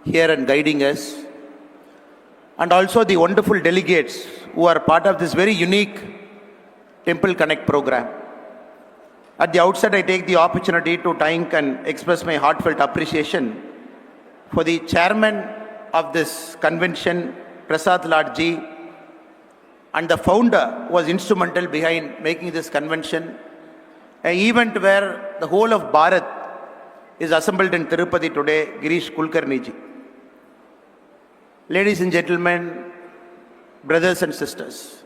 here and guiding us, and also the wonderful delegates who are part of this very unique Temple Connect program. At the outset, I take the opportunity to thank and express my heartfelt appreciation for the chairman of this convention, Prasad Ladji, and the founder was instrumental behind making this convention an event where the whole of Bharat is assembled in Tirupati today, Girish Kulkarni ji. Ladies and gentlemen, brothers and sisters,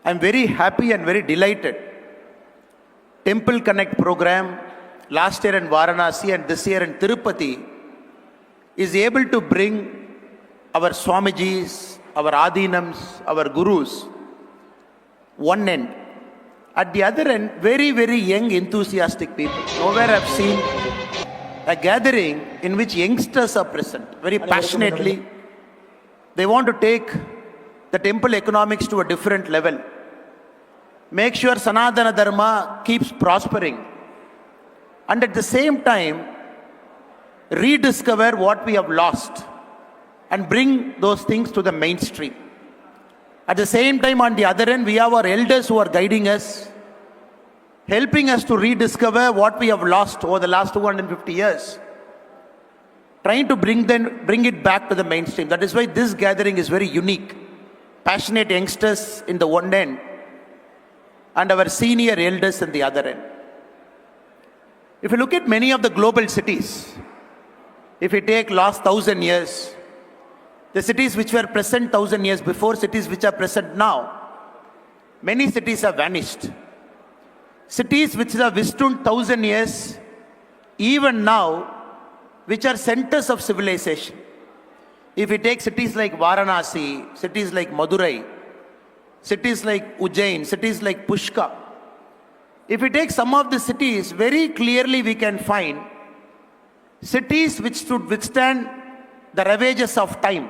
I am very happy and very delighted. Temple Connect program last year in Varanasi and this year in Tirupati is able to bring our Swamijis, our Adinams, our Gurus, one end. At the other end, very, very young, enthusiastic people. Nowhere I've seen a gathering in which youngsters are present, very passionately. They want to take the temple economics to a different level. Make sure Sanatana Dharma keeps prospering. And at the same time, rediscover what we have lost and bring those things to the mainstream. At the same time, on the other end, we have our elders who are guiding us, helping us to rediscover what we have lost over the last 250 years, trying to bring it back to the mainstream. That is why this gathering is very unique. Passionate youngsters in the one end and our senior elders in the other end. If you look at many of the global cities, if you take last 1,000 years, the cities which were present 1,000 years before, cities which are present now, many cities have vanished. Cities which have withstood 1,000 years, even now, which are centers of civilization. If you take cities like Varanasi, cities like Madurai, cities like Ujjain, cities like Pushkar, if we take some of the cities, very clearly we can find cities which should withstand the ravages of time,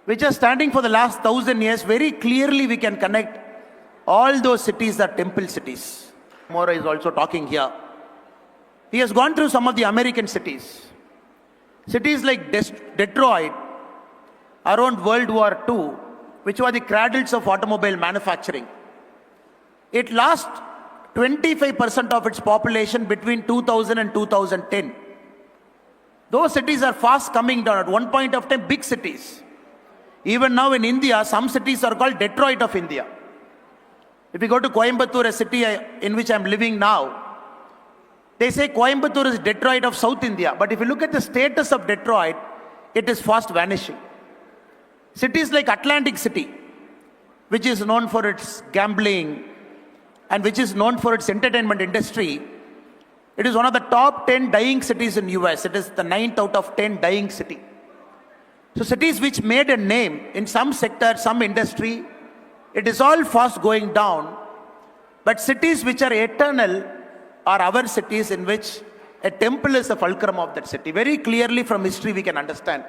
which are standing for the last 1,000 years. Very clearly we can connect all those cities are temple cities. Mora is also talking here. He has gone through some of the American cities. Cities like Detroit, around World War II, which were the cradles of automobile manufacturing. It lost 25% of its population between 2000 and 2010. Those cities are fast coming down. At one point of time, big cities. Even now in India, some cities are called Detroit of India. If you go to Coimbatore, a city in which I am living now, they say Coimbatore is Detroit of South India. But if you look at the status of Detroit, it is fast vanishing. Cities like Atlantic City, which is known for its gambling and which is known for its entertainment industry, it is one of the top 10 dying cities in US. It is the 9th out of 10 dying city. So cities which made a name in some sector, some industry, it is all fast going down. But cities which are eternal are our cities in which a temple is the fulcrum of that city. Very clearly from history we can understand.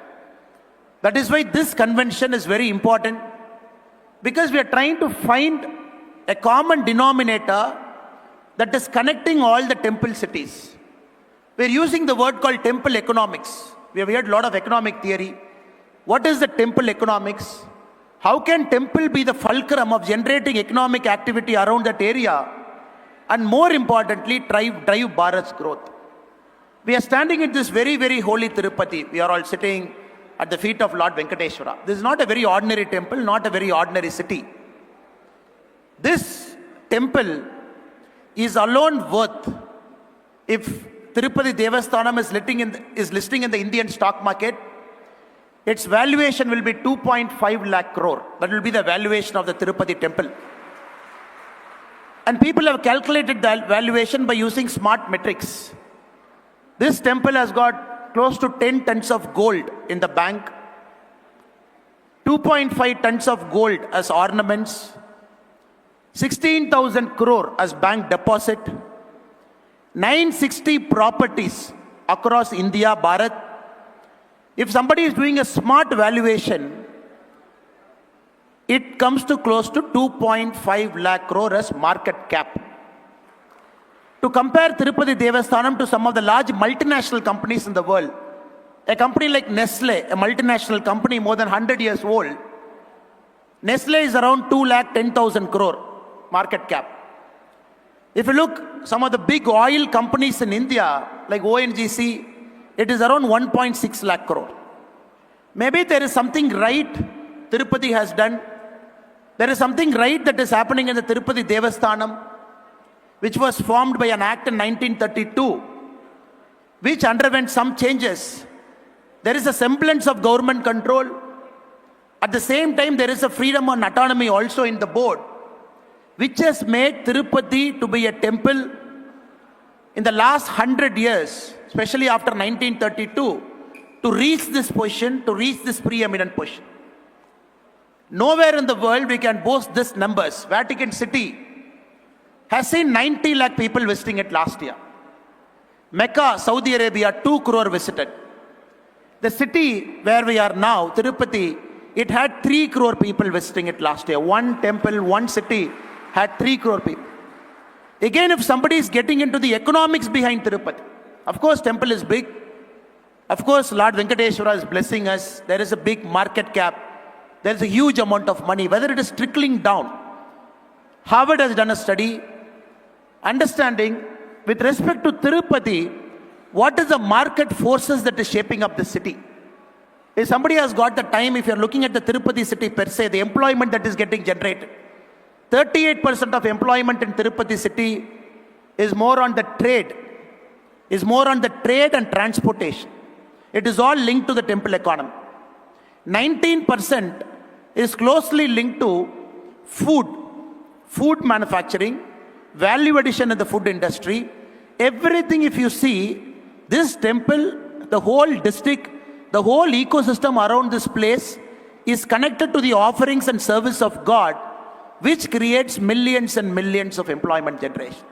That is why this convention is very important, because we are trying to find a common denominator that is connecting all the temple cities. We are using the word called temple economics. We have heard a lot of economic theory. What is the temple economics? How can temple be the fulcrum of generating economic activity around that area? And more importantly, drive Bharat's growth. We are standing in this very, very holy Tirupati. We are all sitting at the feet of Lord Venkateshwara. This is not a very ordinary temple, not a very ordinary city. This temple is alone worth, if Tirupati Devasthanam is listing in the Indian stock market, its valuation will be 2.5 lakh crore. That will be the valuation of the Tirupati temple. And people have calculated the valuation by using smart metrics. This temple has got close to 10 tons of gold in the bank, 2.5 tons of gold as ornaments, 16,000 crore as bank deposit, 960 properties across India, Bharat. If somebody is doing a smart valuation, it comes to close to 2.5 lakh crore as market cap. To compare Tirupati Devasthanam to some of the large multinational companies in the world, A company like Nestle, a multinational company more than 100 years old, Nestle is around 2,10,000 crore market cap. If you look some of the big oil companies in India, like ONGC, it is around 1.6 lakh crore. Maybe there is something right Tirupati has done. There is something right that is happening in the Tirupati Devasthanam, which was formed by an act in 1932, which underwent some changes. There is a semblance of government control. At the same time, there is a freedom and autonomy also in the board, which has made Tirupati to be a temple in the last 100 years, especially after 1932, to reach this position, to reach this preeminent position. Nowhere in the world we can boast these numbers. Vatican City has seen 90 lakh people visiting it last year. Mecca, Saudi Arabia, 2 crore visited. The city where we are now, Tirupati, it had 3 crore people visiting it last year. One temple, one city had 3 crore people. Again, if somebody is getting into the economics behind Tirupati, of course, temple is big. Of course, Lord Venkateshwara is blessing us. There is a big market cap. There is a huge amount of money. Whether it is trickling down, Harvard has done a study understanding with respect to Tirupati, what is the market forces that is shaping up the city. If somebody has got the time, if you're looking at the Tirupati city per se, the employment that is getting generated, 38% of employment in Tirupati city is more on the trade, and transportation. It is all linked to the temple economy. 19% is closely linked to food manufacturing, value addition in the food industry. Everything, if you see, this temple, the whole district, the whole ecosystem around this place is connected to the offerings and service of God, which creates millions and millions of employment generation.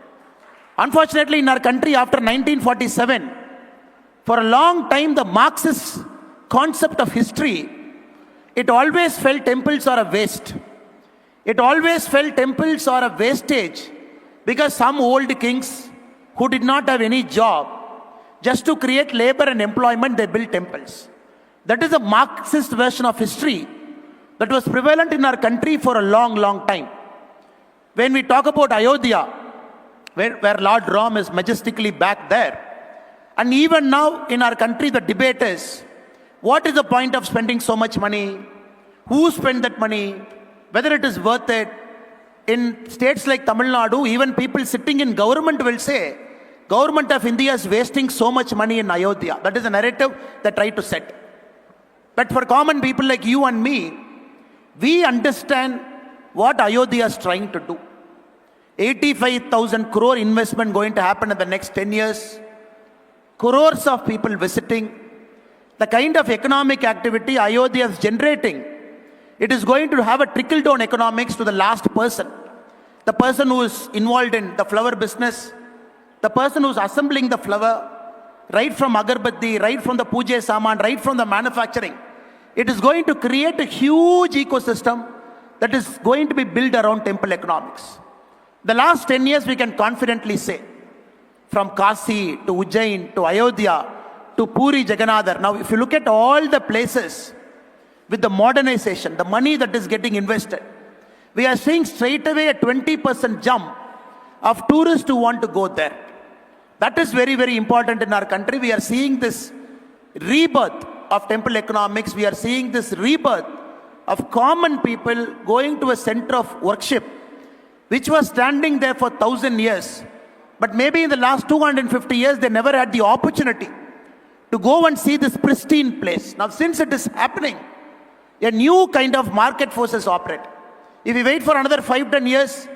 Unfortunately, in our country, after 1947, for a long time, the Marxist concept of history, it always felt temples are a waste. It always felt temples are a wastage because some old kings who did not have any job, just to create labor and employment, they built temples. That is a Marxist version of history that was prevalent in our country for a long, long time. When we talk about Ayodhya, where Lord Ram is majestically back there, and even now in our country, the debate is, what is the point of spending so much money? Who spent that money? Whether it is worth it? In states like Tamil Nadu, even people sitting in government will say, Government of India is wasting so much money in Ayodhya. That is a narrative they try to set. But for common people like you and me, we understand what Ayodhya is trying to do. 85,000 crore investment going to happen in the next 10 years. Crores of people visiting. The kind of economic activity Ayodhya is generating, it is going to have a trickle-down economics to the last person. The person who is involved in the flower business, the person who is assembling the flower, right from agarbatti, right from the puja saman, right from the manufacturing. It is going to create a huge ecosystem that is going to be built around temple economics. The last 10 years, we can confidently say, from Kasi to Ujjain to Ayodhya to Puri Jagannathar. Now, if you look at all the places with the modernization, the money that is getting invested, we are seeing straight away a 20% jump of tourists who want to go there. That is very, very important in our country. We are seeing this rebirth of temple economics. We are seeing this rebirth of common people going to a center of worship, which was standing there for 1,000 years. But maybe in the last 250 years, they never had the opportunity to go and see this pristine place. Now, since it is happening, a new kind of market forces operate. If we wait for another 5-10 years,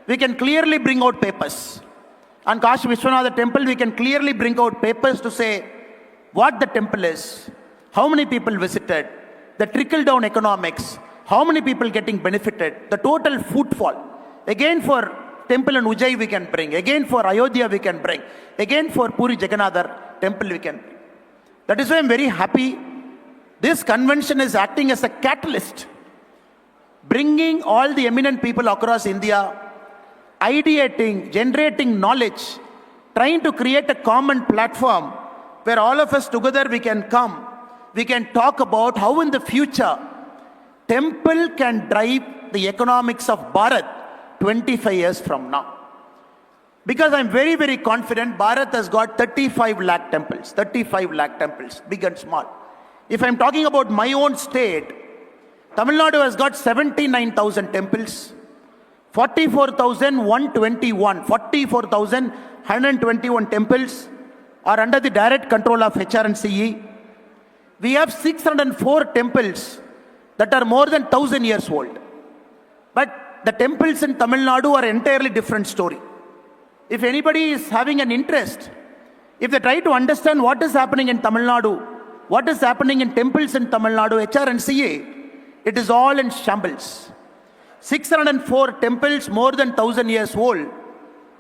we can clearly bring out papers. On Kashi Vishwanath temple, we can clearly bring out papers to say what the temple is, how many people visited, the trickle-down economics, how many people getting benefited, the total footfall. Again, for temple in Ujjain we can bring. Again, for Ayodhya we can bring. Again, for Puri Jagannathar temple we can bring. That is why I am very happy. This convention is acting as a catalyst, bringing all the eminent people across India, ideating, generating knowledge, trying to create a common platform where all of us together we can come we can talk about how in the future temple can drive the economics of Bharat 25 years from now. Because I'm very, very confident Bharat has got 35 lakh temples, big and small. If I'm talking about my own state, Tamil Nadu has got 79,000 temples, 44,121 temples are under the direct control of HRNCE. We have 604 temples that are more than 1,000 years old. But the temples in Tamil Nadu are entirely different story. If anybody is having an interest, if they try to understand what is happening in Tamil Nadu, what is happening in temples in Tamil Nadu, HRNCA, it is all in shambles. 604 temples more than 1,000 years old,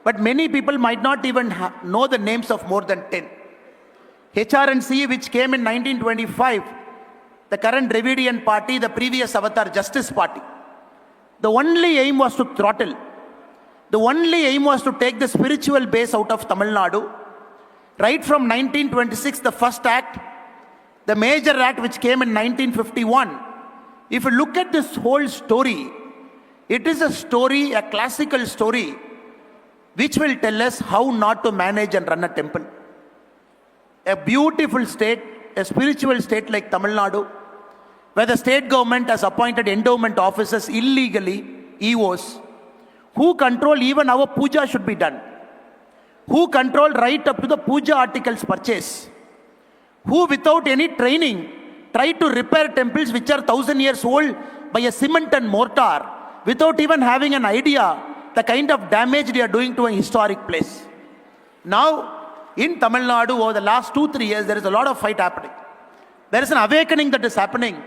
but many people might not even know the names of more than 10. HRNCA, which came in 1925, the current Dravidian party, the previous Avatar Justice Party, the only aim was to throttle. The only aim was to take the spiritual base out of Tamil Nadu. Right from 1926, the first act, the major act which came in 1951. If you look at this whole story, it is a story, a classical story, which will tell us how not to manage and run a temple. A beautiful state, a spiritual state like Tamil Nadu, where the state government has appointed endowment officers illegally, EOs, who control even our puja should be done, who control right up to the puja articles purchase, who without any training try to repair temples which are 1,000 years old by a cement and mortar, without even having an idea the kind of damage they are doing to a historic place. Now, in Tamil Nadu, over the last 2-3 years, there is a lot of fight happening. There is an awakening that is happening,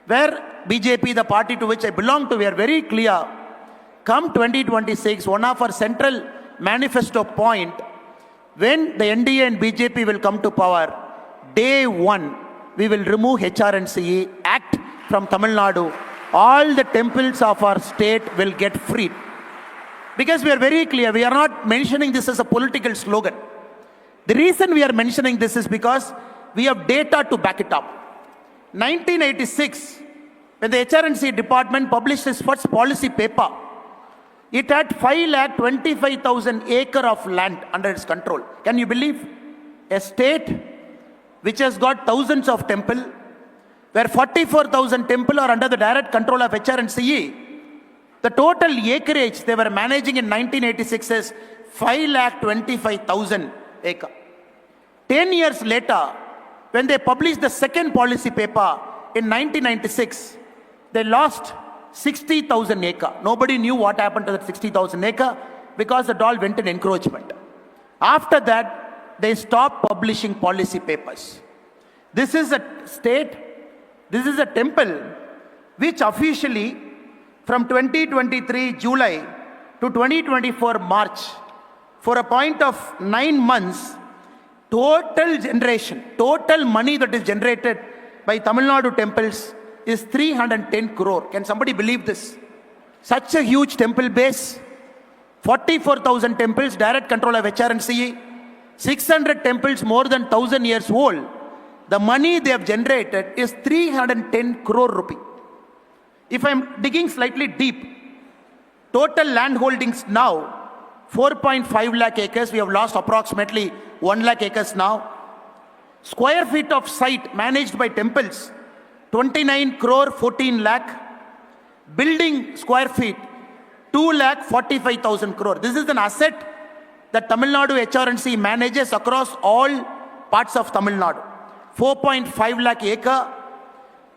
where BJP, the party to which I belong to, we are very clear. Come 2026, one of our central manifesto point, when the NDA and BJP will come to power, day one, we will remove HRNCE Act from Tamil Nadu. All the temples of our state will get freed. Because we are very clear, we are not mentioning this as a political slogan. The reason we are mentioning this is because we have data to back it up. 1986, when the HRNCE department published its first policy paper, it had 525,000 acres of land under its control. Can you believe? A state which has got thousands of temples, where 44,000 temples are under the direct control of HRNCE. The total acreage they were managing in 1986 is 525,000 acres. 10 years later, when they published the second policy paper in 1996, they lost 60,000 acres. Nobody knew what happened to that 60,000 acres because it all went in encroachment. After that, they stopped publishing policy papers. This is a state, this is a temple which officially from 2023 July to 2024 March, for a point of 9 months, total generation, total money that is generated by Tamil Nadu temples is 310 crore. Can somebody believe this? Such a huge temple base, 44,000 temples, direct control of HRNCE, 600 temples more than 1,000 years old. The money they have generated is 310 crore rupee. If I'm digging slightly deep, total land holdings now, 4.5 lakh acres, we have lost approximately 1 lakh acres now. Square feet of site managed by temples, 29 crore 14 lakh. Building square feet, 2 lakh 45,000 crore. This is an asset that Tamil Nadu HRNC manages across all parts of Tamil Nadu. 4.5 lakh acre,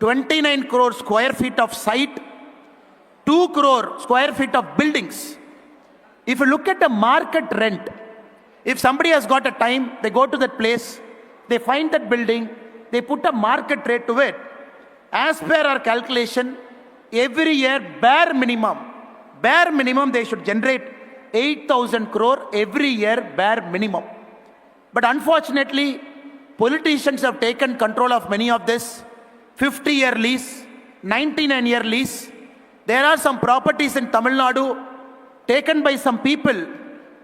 29 crore square feet of site, 2 crore square feet of buildings. If you look at the market rent, if somebody has got a time, they go to that place, they find that building, they put a market rate to it. As per our calculation, every year, bare minimum, they should generate 8,000 crore every year, bare minimum. But unfortunately, politicians have taken control of many of this. 50-year lease, 99-year lease. There are some properties in Tamil Nadu taken by some people,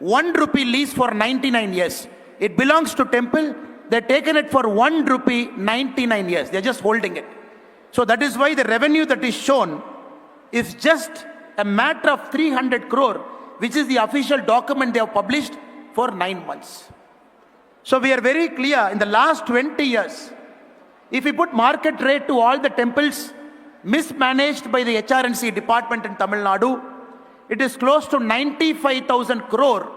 1 rupee lease for 99 years. It belongs to temple, they're taken it for 1 rupee 99 years. They're just holding it. So that is why the revenue that is shown is just a matter of 300 crore, which is the official document they have published for 9 months. So we are very clear, in the last 20 years, if we put market rate to all the temples mismanaged by the HRNC department in Tamil Nadu, it is close to 95,000 crore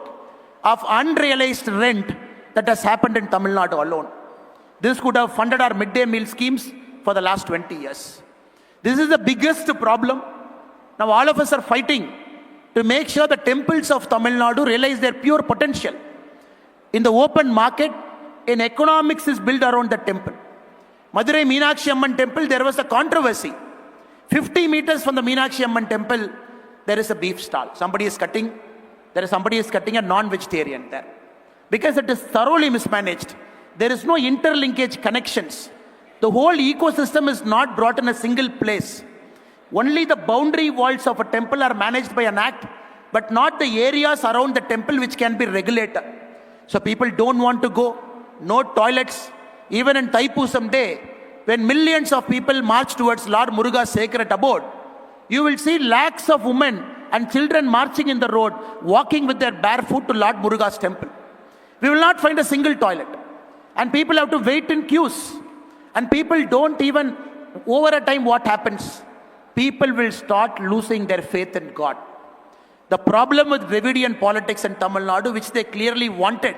of unrealized rent that has happened in Tamil Nadu alone. This could have funded our midday meal schemes for the last 20 years. This is the biggest problem. Now all of us are fighting to make sure the temples of Tamil Nadu realize their pure potential. In the open market, an economics is built around the temple. Madurai Meenakshi Amman temple, there was a controversy. 50 meters from the Meenakshi Amman temple, there is a beef stall. Somebody is cutting a non-vegetarian there. Because it is thoroughly mismanaged. There is no interlinkage connections. The whole ecosystem is not brought in a single place. Only the boundary walls of a temple are managed by an act, but not the areas around the temple which can be regulated. So people don't want to go, no toilets. Even in Thaipusam Day, when millions of people march towards Lord Muruga's sacred abode, you will see lakhs of women and children marching in the road, walking with their barefoot to Lord Muruga's temple. We will not find a single toilet. And people have to wait in queues. And people don't even, over a time what happens? People will start losing their faith in God. The problem with Dravidian politics in Tamil Nadu, which they clearly wanted,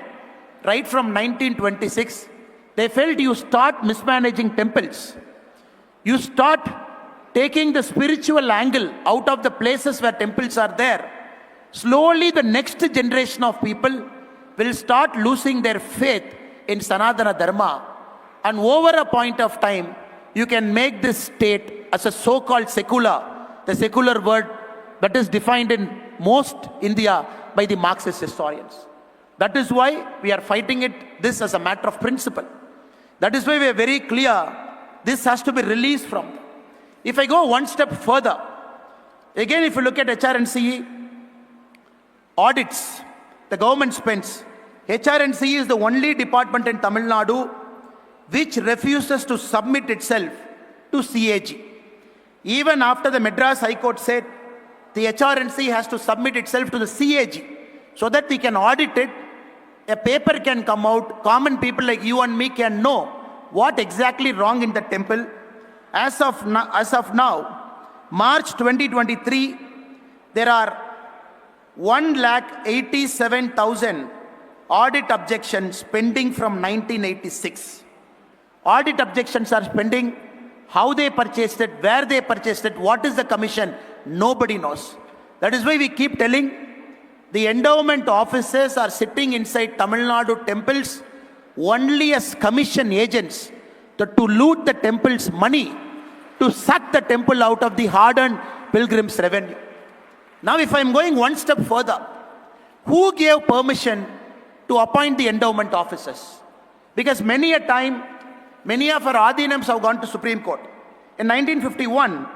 right from 1926, they felt you start mismanaging temples. You start taking the spiritual angle out of the places where temples are there. Slowly the next generation of people will start losing their faith in Sanatana Dharma. And over a point of time, you can make this state as a so-called secular, the secular word that is defined in most India by the Marxist historians. That is why we are fighting this as a matter of principle. That is why we are very clear, this has to be released from them. If I go one step further, again if you look at HRNCE, audits, the government spends. HRNCE is the only department in Tamil Nadu which refuses to submit itself to CAG. Even after the Madras High Court said the HRNC has to submit itself to the CAG so that we can audit it, a paper can come out, common people like you and me can know what exactly wrong in the temple. As of now, March 2023, there are 1,87,000 audit objections pending from 1986. Audit objections are pending. How they purchased it, where they purchased it, what is the commission, nobody knows. That is why we keep telling the endowment officers are sitting inside Tamil Nadu temples only as commission agents to loot the temple's money, to suck the temple out of the hard-earned pilgrims' revenue. Now, if I am going one step further, who gave permission to appoint the endowment officers? Because many a time, many of our Adinams have gone to Supreme Court. In 1951,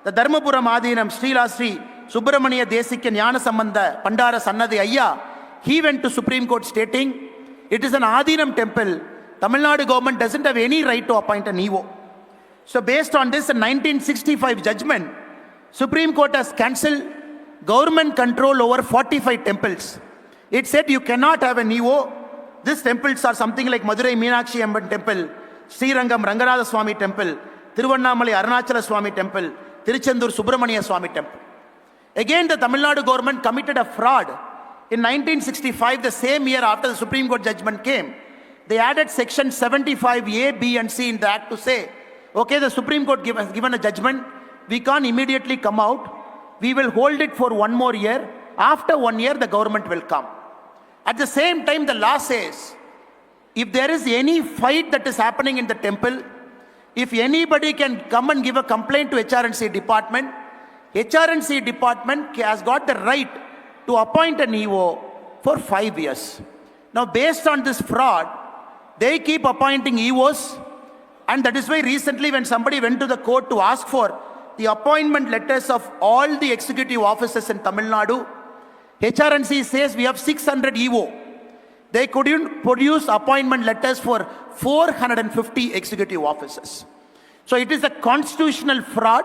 the Dharmapuram Adinam, Srila Sri Subramaniya Desikya Jnana Sambandha Pandara Sannadi Ayya, he went to Supreme Court stating, it is an Adinam temple. Tamil Nadu government doesn't have any right to appoint an EO. So based on this, in 1965 judgment, Supreme Court has cancelled government control over 45 temples. It said you cannot have an EO. These temples are something like Madurai Meenakshi Amman temple, Srirangam Ranganatha Swami temple, Tiruvannamalai Arunachala Swami temple, Tiruchendur Subramaniya Swami temple. Again, the Tamil Nadu government committed a fraud. In 1965, the same year after the Supreme Court judgment came, they added section 75A, B and C in the act to say, okay, the Supreme Court has given a judgment, we can't immediately come out, we will hold it for 1 more year, after 1 year the government will come. At the same time, the law says, if there is any fight that is happening in the temple, if anybody can come and give a complaint to HRNC department, HRNC department has got the right to appoint an EO for 5 years. Now, based on this fraud, they keep appointing EOs, and that is why recently when somebody went to the court to ask for the appointment letters of all the executive officers in Tamil Nadu, HRNC says we have 600 EO. They couldn't produce appointment letters for 450 executive officers. So it is a constitutional fraud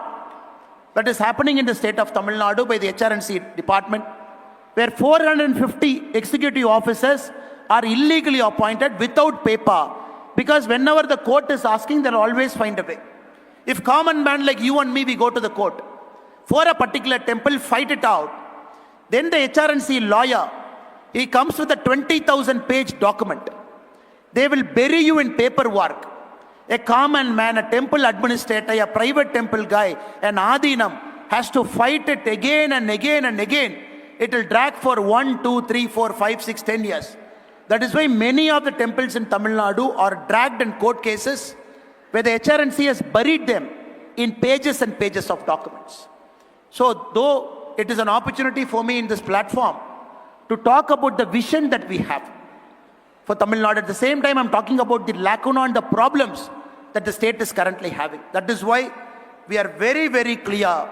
that is happening in the state of Tamil Nadu by the HRNC department, where 450 executive officers are illegally appointed without paper, because whenever the court is asking, they'll always find a way. If common man like you and me, we go to the court for a particular temple, fight it out, then the HRNC lawyer, he comes with a 20,000 page document. They will bury you in paperwork. A common man, a temple administrator, a private temple guy, an adinam has to fight it again and again and again. It will drag for 1, 2, 3, 4, 5, 6, 10 years. That is why many of the temples in Tamil Nadu are dragged in court cases where the HRNC has buried them in pages and pages of documents. So though it is an opportunity for me in this platform to talk about the vision that we have for Tamil Nadu, at the same time I'm talking about the lacuna and the problems that the state is currently having. That is why we are very, very clear.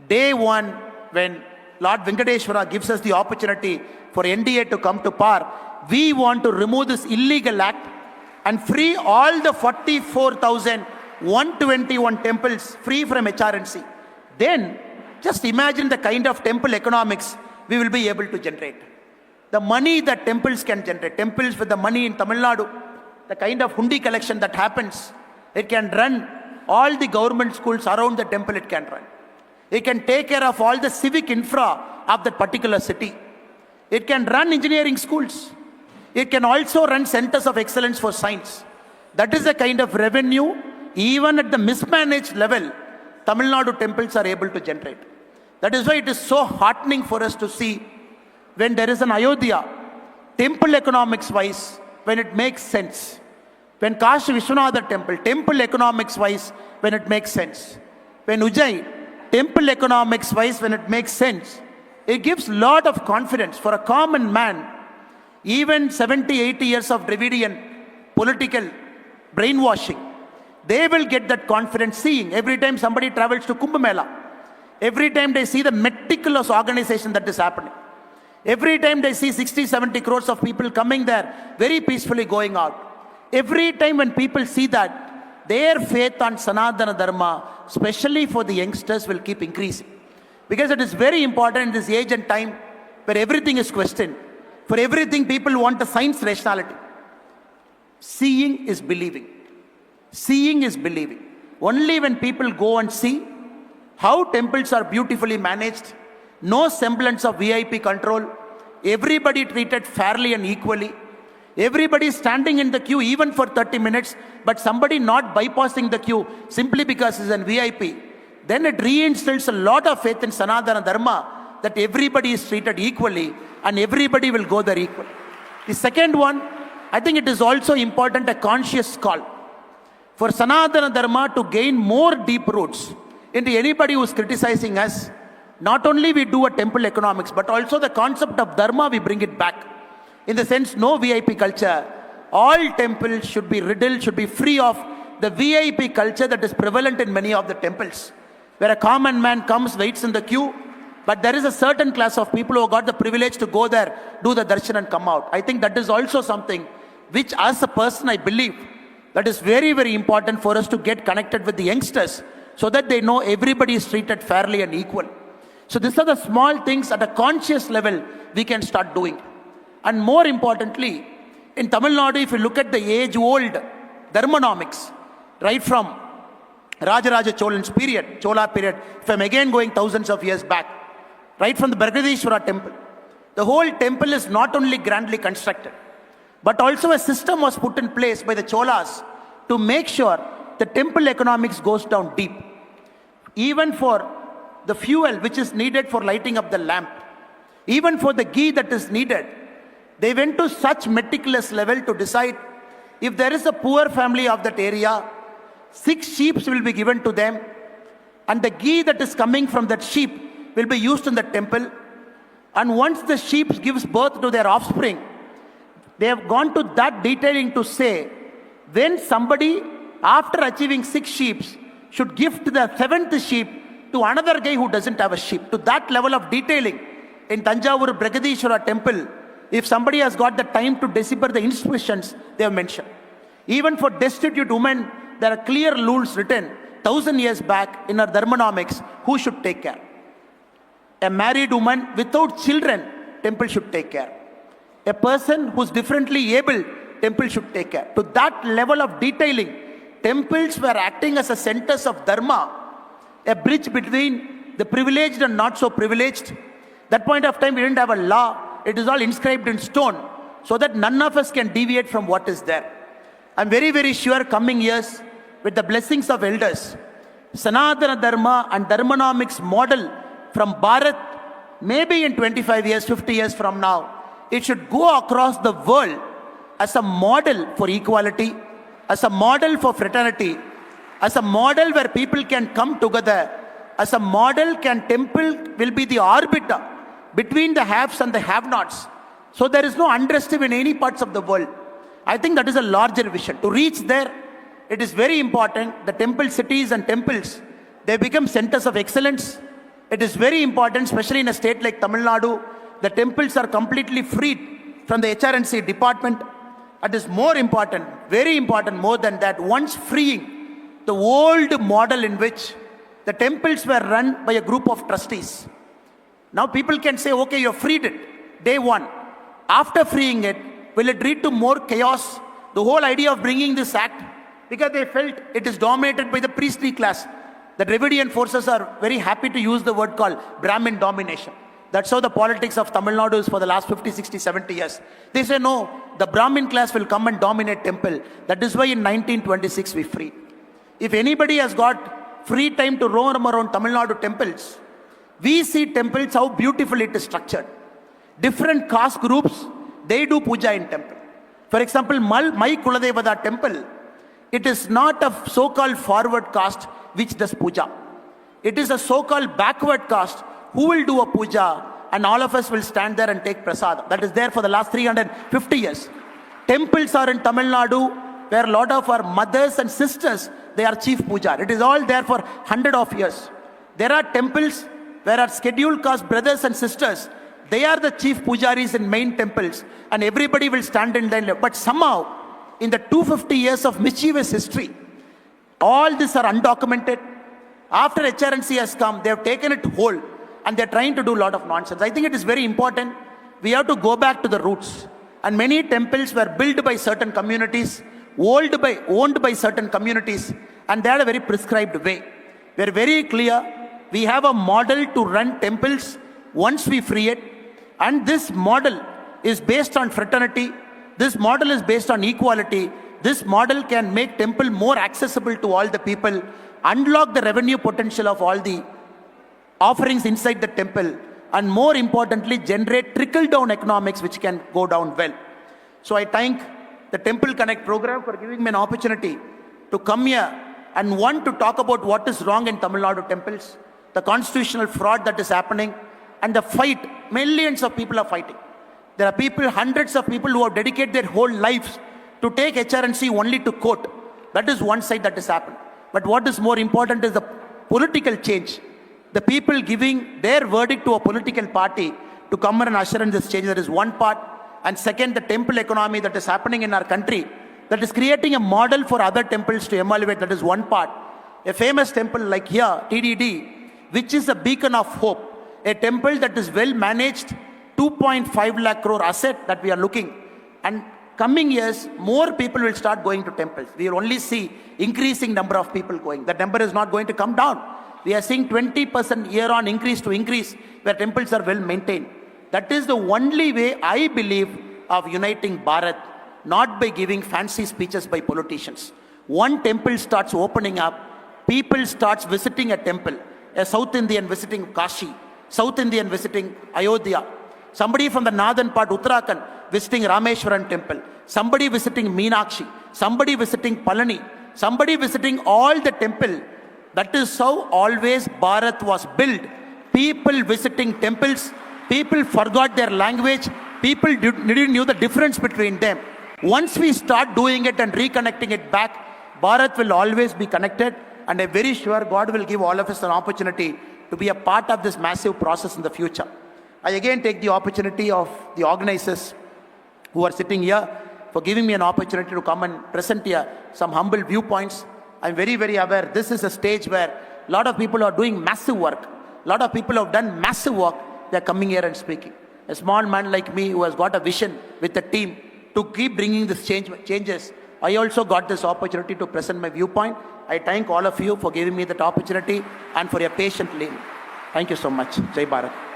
Day one, when Lord Venkateshwara gives us the opportunity for NDA to come to power, we want to remove this illegal act and free all the 44,121 temples free from HRNC. Then just imagine the kind of temple economics we will be able to generate. The money that temples can generate, temples with the money in Tamil Nadu, the kind of hundi collection that happens, it can run all the government schools around the temple, it can run. It can take care of all the civic infra of that particular city. It can run engineering schools. It can also run centers of excellence for science. That is the kind of revenue, even at the mismanaged level, Tamil Nadu temples are able to generate. That is why it is so heartening for us to see when there is an Ayodhya, temple economics wise, when it makes sense. When Kashi Vishwanatha temple, temple economics wise, when it makes sense. When Ujjain, temple economics wise, when it makes sense. It gives lot of confidence for a common man. Even 70, 80 years of Dravidian political brainwashing, they will get that confidence seeing every time somebody travels to Kumbh Mela. Every time they see the meticulous organization that is happening. Every time they see 60, 70 crores of people coming there, very peacefully going out. Every time when people see that, their faith on Sanatana Dharma, especially for the youngsters, will keep increasing. Because it is very important in this age and time where everything is questioned. For everything, people want a science rationality. Seeing is believing. Seeing is believing. Only when people go and see how temples are beautifully managed, no semblance of VIP control, everybody treated fairly and equally, everybody standing in the queue even for 30 minutes, but somebody not bypassing the queue simply because he's a VIP, then it reinstills a lot of faith in Sanatana Dharma that everybody is treated equally and everybody will go there equally. The second one, I think it is also important, a conscious call for Sanatana Dharma to gain more deep roots into anybody who is criticizing us. Not only we do a temple economics, but also the concept of Dharma, we bring it back. In the sense, no VIP culture. All temples should be riddled, should be free of the VIP culture that is prevalent in many of the temples, where a common man comes, waits in the queue, but there is a certain class of people who got the privilege to go there, do the darshan and come out. I think that is also something which, as a person, I believe that is very, very important for us to get connected with the youngsters so that they know everybody is treated fairly and equal. So these are the small things at a conscious level we can start doing. And more importantly, in Tamil Nadu, if you look at the age-old Dharmanomics, right from Rajaraja Cholan's period, Chola period, if I'm again going thousands of years back, right from the Brihadeeswara temple, the whole temple is not only grandly constructed, but also a system was put in place by the Cholas to make sure the temple economics goes down deep. Even for the fuel which is needed for lighting up the lamp, even for the ghee that is needed, they went to such meticulous level to decide if there is a poor family of that area, 6 sheep will be given to them, and the ghee that is coming from that sheep will be used in the temple. And once the sheep gives birth to their offspring, they have gone to that detailing to say, when somebody, after achieving 6 sheep, should gift the 7th sheep to another guy who doesn't have a sheep. To that level of detailing in Tanjavur Brihadeeswara temple, if somebody has got the time to decipher the inscriptions they have mentioned. Even for destitute women, there are clear rules written 1,000 years back in our Dharmanomics who should take care. A married woman without children, temple should take care. A person who's differently able, temple should take care. To that level of detailing, temples were acting as a centers of dharma, a bridge between the privileged and not so privileged. That point of time, we didn't have a law. It is all inscribed in stone so that none of us can deviate from what is there. I'm very, very sure coming years, with the blessings of elders, Sanatana Dharma and Dharmanomics model from Bharat, maybe in 25 years, 50 years from now, it should go across the world as a model for equality, as a model for fraternity, as a model where people can come together, as a model temple will be the arbiter between the haves and the have-nots. So there is no unrest in any parts of the world. I think that is a larger vision. To reach there, it is very important. The temple cities and temples, they become centers of excellence. It is very important, especially in a state like Tamil Nadu, the temples are completely freed from the HRNC department. It is more important, very important more than that, once freeing the old model in which the temples were run by a group of trustees. Now people can say, okay, you have freed it, day one. After freeing it, will it lead to more chaos? The whole idea of bringing this act, because they felt it is dominated by the priestly class. The Dravidian forces are very happy to use the word called Brahmin domination. That's how the politics of Tamil Nadu is for the last 50, 60, 70 years. They say, no, the Brahmin class will come and dominate temple. That is why in 1926 we freed. If anybody has got free time to roam around Tamil Nadu temples, we see temples, how beautifully it is structured. Different caste groups, they do puja in temple. For example, my Kuladevada temple, it is not a so-called forward caste which does puja. It is a so-called backward caste who will do a puja, and all of us will stand there and take prasad. That is there for the last 350 years. Temples are in Tamil Nadu where a lot of our mothers and sisters, they are chief puja. It is all there for 100 of years. There are temples where our scheduled caste brothers and sisters, they are the chief pujaris in main temples, and everybody will stand in line. But somehow, in the 250 years of mischievous history, all these are undocumented. After HRNC has come, they have taken it whole, and they're trying to do a lot of nonsense. I think it is very important. We have to go back to the roots. And many temples were built by certain communities, owned by certain communities, and they had a very prescribed way. We are very clear. We have a model to run temples once we free it. And this model is based on fraternity. This model is based on equality. This model can make temple more accessible to all the people, unlock the revenue potential of all the offerings inside the temple, and more importantly, generate trickle-down economics which can go down well. So I thank the Temple Connect program for giving me an opportunity to come here and want to talk about what is wrong in Tamil Nadu temples, the constitutional fraud that is happening, and the fight. Millions of people are fighting. There are people, hundreds of people who have dedicated their whole lives to take HRNC only to court. That is one side that has happened. But what is more important is the political change. The people giving their verdict to a political party to come and usher in this change. That is one part. And second, the temple economy that is happening in our country, that is creating a model for other temples to emulate. That is one part. A famous temple like here, TDD, which is a beacon of hope. A temple that is well managed, 2.5 lakh crore asset that we are looking. And coming years, more people will start going to temples. We will only see increasing number of people going. That number is not going to come down. We are seeing 20% year on increase to increase where temples are well maintained. That is the only way, I believe, of uniting Bharat, not by giving fancy speeches by politicians. One temple starts opening up, people starts visiting a temple. A South Indian visiting Kashi, South Indian visiting Ayodhya, somebody from the northern part, Uttarakhand, visiting Rameshwaran temple, somebody visiting Meenakshi, somebody visiting Palani, somebody visiting all the temple. That is how always Bharat was built. People visiting temples, people forgot their language, people didn't know the difference between them. Once we start doing it and reconnecting it back, Bharat will always be connected, and I'm very sure God will give all of us an opportunity to be a part of this massive process in the future. I again take the opportunity of the organizers who are sitting here for giving me an opportunity to come and present here some humble viewpoints. I'm very, very aware this is a stage where a lot of people are doing massive work. A lot of people have done massive work. They're coming here and speaking. A small man like me who has got a vision with a team to keep bringing this changes. I also got this opportunity to present my viewpoint. I thank all of you for giving me that opportunity and for your patient listening. Thank you so much. Jai Bharat.